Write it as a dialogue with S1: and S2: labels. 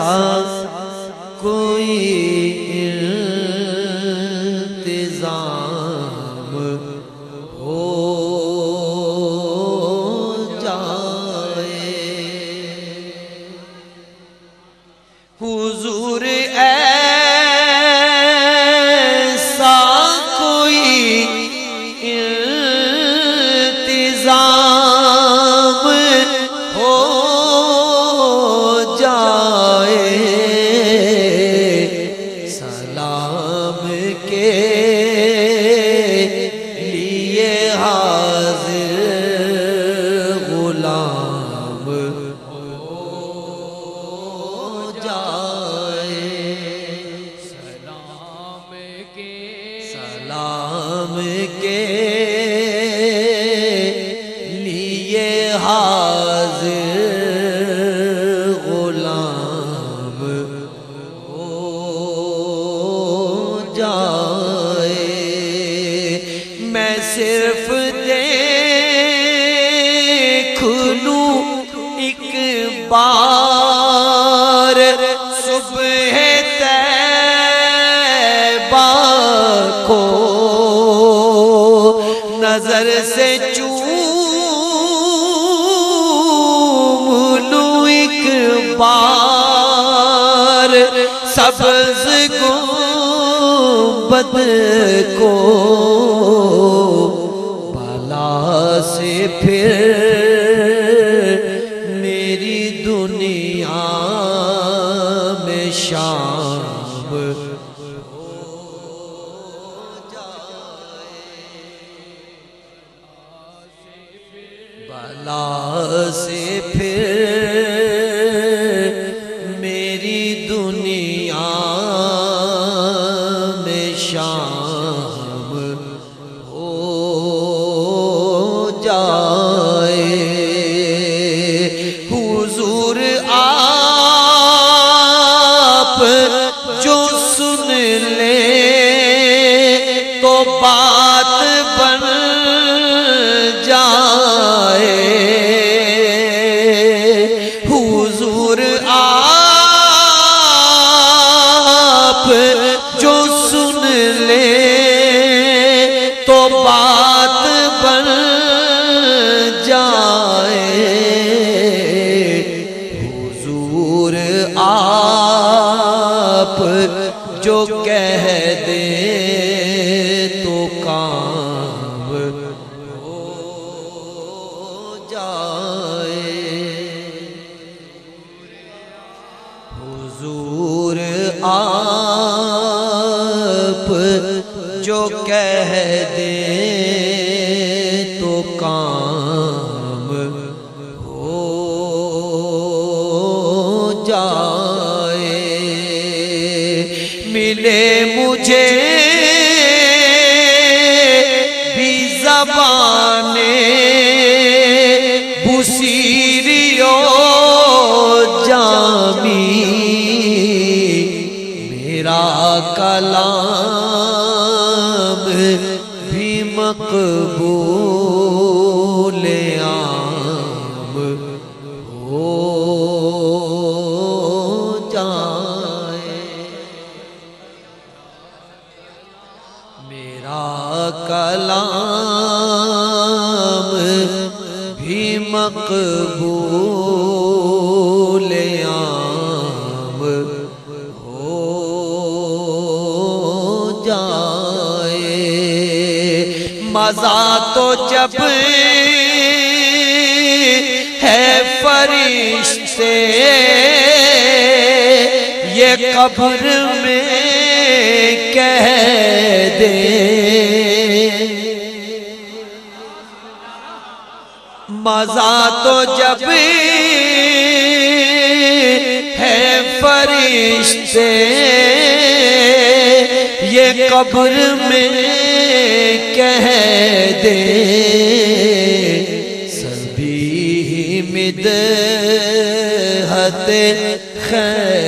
S1: ایسا کوئی انتظام ہو جائے حضور ایسا کوئی انتظام ہو جائے سلام کے لیے حاضر غلام ہو جائے سلام کے لیے حاضر غلام ہو جائے میں صرف دیکھ لوں ایک بار صبح طیبہ کو نظر سے چوم لوں ایک بار سبز گنبد کو بالا سے پھر میری دنیا میں شام بالا سے پھر میری دنیا میں شام ہو جائے حضور آپ جو سن لے تو بات بن جائے حضور آپ جو سن لے تو بات بن جائے حضور آپ جو کہہ دے تو کام ہو جائے حضور آپ جو کہہ دے تو کام ہو جائے ملے مجھے بھی زبانیں بصیری و جامی میرا کلام بھی مقبول عام ہو جائے میرا کلام بھی مقبول عام ہو جائے مزہ تو جب ہے فرشتے یہ قبر میں کہہ دے مزہ تو جب ہے فرشتے یہ قبر میں کہہ دے سبھی مدحت خیر